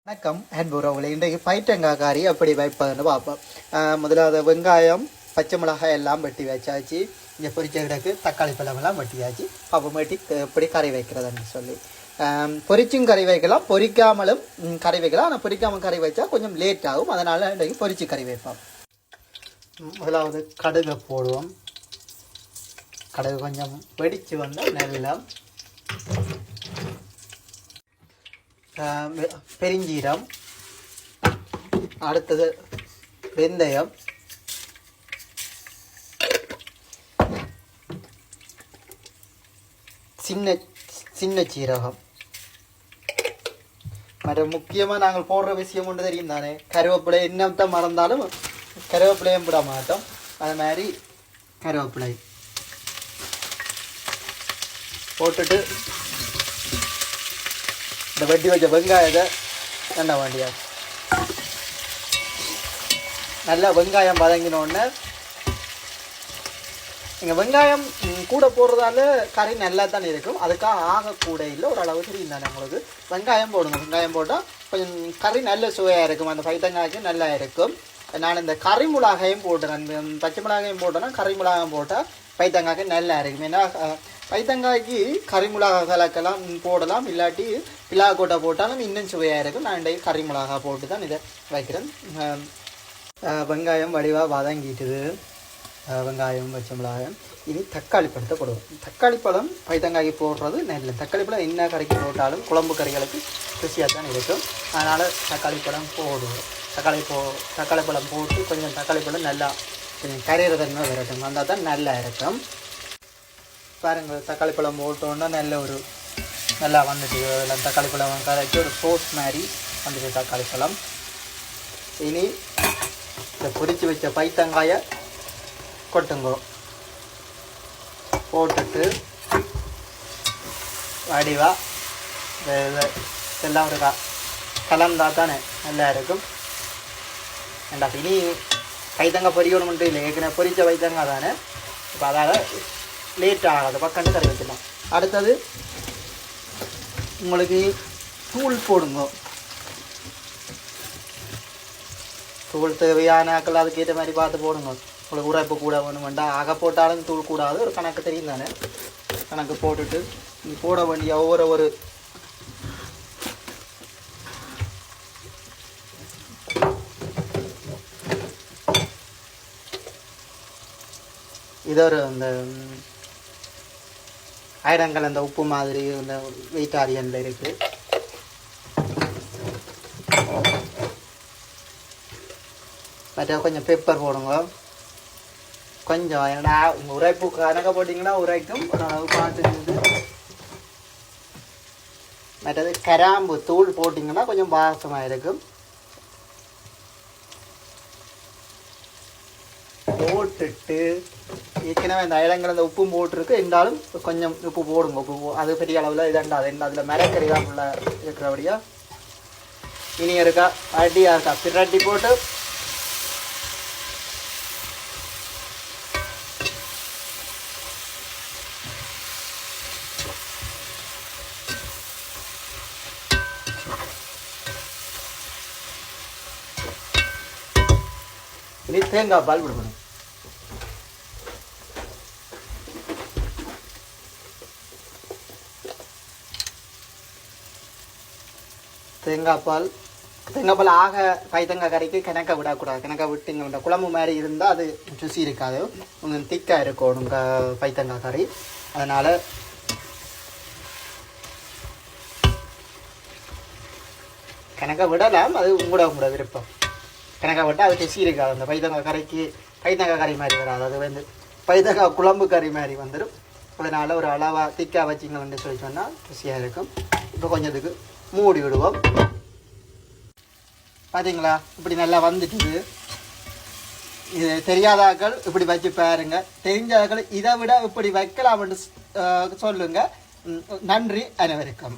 வணக்கம் அன்புறவுகளே. இன்றைக்கு பைட்டங்காய் கறி எப்படி வைப்பதுன்னு பார்ப்போம். முதலாவது வெங்காயம் பச்சை மிளகாய் எல்லாம் வெட்டி வச்சாச்சு. இங்கே பொரிச்ச கிடக்கு தக்காளி பழமெல்லாம் வெட்டியாச்சு. அப்புறமேட்டி எப்படி கறி வைக்கிறதுன்னு சொல்லி பொரிச்சும் கறி வைக்கலாம், பொரிக்காமலும் கறி வைக்கலாம். ஆனால் பொரிக்காமல் கறி வச்சா கொஞ்சம் லேட் ஆகும். அதனால் இன்றைக்கு பொரிச்சு கறி வைப்போம். முதலாவது கடுகை போடுவோம். கடுகு கொஞ்சம் வெடித்து வந்தால் நெல்லம், பெருஞ்சீரம், அடுத்தது வெந்தயம், சின்ன சீரகம். மற்றும் முக்கியமாக நாங்கள் போடுற விஷயம் ஒன்று தெரியும் தானே, கருவேப்பிலை. என்னத்தான் மறந்தாலும் கருவேப்பிலையும் விட மாட்டோம். அது மாதிரி கருவேப்பிலை போட்டுட்டு இந்த வெட்டி வச்ச வெங்காயத்தை எண்ணெய் வேண்டியா நல்லா வெங்காயம் வதங்கினோடனே, நீங்கள் வெங்காயம் கூட போடுறதால கறி நல்லா தான் இருக்கும். அதுக்காக ஆகக்கூட இல்லை, ஓரளவு தெரியும் தானே உங்களுக்கு. வெங்காயம் போடுங்க. வெங்காயம் போட்டால் கொஞ்சம் கறி நல்ல சுவையாக இருக்கும். அந்த பைத்தங்காய்க்கு நல்லா இருக்கும். நான் இந்த கறி மிளகாயும் போடுறேன். பச்சை மிளகாயும் போட்டேன்னா கறி மிளகாயும் போட்டால் பைத்தங்காய்க்கு நல்லா இருக்கும். ஏன்னா பைத்தங்காய்க்கு கறி மிளகா கலக்கலாம் போடலாம், இல்லாட்டி பிளாக்கோட்டை போட்டாலும் இன்னும் சுவையாக இருக்கும். நான் இன்றைக்கு கறி மிளகா போட்டு தான் இதை வைக்கிறேன். வெங்காயம் வடிவாக வதங்கிட்டுது. வெங்காயம் பச்சை மிளகாயம். இனி தக்காளி பழத்தை போடுவோம். தக்காளி பழம் பைத்தங்காய்க்கு போடுறது நல்ல. தக்காளி பழம் என்ன கறிக்கு போட்டாலும் குழம்பு கறிகளுக்கு ருசியாக தான் இருக்கும். அதனால் தக்காளி பழம் போடுவோம். தக்காளி பழம் போட்டு கொஞ்சம் தக்காளி பழம் நல்லா கொஞ்சம் கரையிற தன்மை வரட்டும், வந்தால் தான் நல்லா இருக்கும். பாருங்கள், தக்காளி பழம் போட்டோன்னா நல்லா வந்துட்டு தக்காளி பழம் கரைச்சி ஒரு சோஸ் மாதிரி வந்துட்டு தக்காளி பழம். இனி இந்த பொரித்து வச்ச பைத்தங்காயை கொட்டுங்கோ. போட்டுட்டு வடிவாக எல்லாம் ஒரு கலந்தால் தானே நல்லா இருக்கும். ரெண்டாவது இனி பைத்தங்காய் பொரியணும்ன்ட்டு இல்லை, ஏற்கனவே பொரித்த பைத்தங்காய் தானே. இப்போ அதால் லேட் ஆகாது, பக்கண்டு கறி வச்சிடலாம். அடுத்தது உங்களுக்கு தூள் போடுங்க. தூள் தேவையான ஆக்கள் அதுக்கேற்ற மாதிரி பார்த்து போடுங்க. உங்களுக்கு உரைப்பு கூட வேணும் வேண்டாம். ஆக போட்டாலும் தூள் கூடாது, ஒரு கணக்கு தெரியும் தானே. கணக்கு போட்டுட்டு நீ போட வேண்டிய ஒவ்வொரு இது ஒரு இந்த ஐடங்கள் அந்த உப்பு மாதிரி இந்த வெயிட்டாரியனில் இருக்குது. மற்ற கொஞ்சம் பெப்பர் போடுங்க. கொஞ்சம் என்னடா உங்கள் உரைப்பு கணக்க போட்டிங்கன்னா உரைக்கும், ஓரளவு பார்த்துக்கிட்டு. மற்றது கராம்பு தூள் போட்டிங்கன்னா கொஞ்சம் வாசமாக இருக்கும். போட்டுட்டு ஏற்கனவே அந்த ஐடங்கள் அந்த உப்பும் போட்டிருக்கு, இருந்தாலும் கொஞ்சம் உப்பு போடுங்க. உப்பு அது பெரிய அளவில் இதாண்டாது. அதில் மரக்கறி தான் ஃபுல்லாக இருக்கிறபடியா. இனி இருக்கா அடியாக இருக்கா பிரட்டி போட்டு இனி தேங்காய் பால் விடணும். தேங்காய் பால் ஆக பைத்தங்காய் கறிக்கு கிணக்க விடக்கூடாது. கிணக்க விட்டுங்க இந்த குழம்பு மாதிரி இருந்தால் அது ருசி இருக்காது. கொஞ்சம் திக்காக இருக்கும் உங்கள் பைத்தங்காய் கறி. அதனால் கிணக்க விடலாம், அது உங்களோட விருப்பம். கிணக்க விட்டால் அது ருசி இருக்காது. அந்த பைத்தங்காய் கறிக்கு பைத்தங்காய் கறி மாதிரி வராது. அது வந்து பைத்தங்காய் குழம்பு கறி மாதிரி வந்துடும். அதனால் ஒரு அளவாக திக்காக வச்சிங்கன்னு சொல்லி சொன்னால் ருசியாக இருக்கும். இப்போ கொஞ்சத்துக்கு மூடி விடுவோம். பார்த்தீங்களா, இப்படி நல்லா வந்துட்டுது. இது தெரியாதாக்கள் இப்படி வச்சு பாருங்க. தெரிஞ்சாக்கள் இதை விட இப்படி வைக்கலாம்னு சொல்லுங்க. நன்றி அனைவருக்கும்.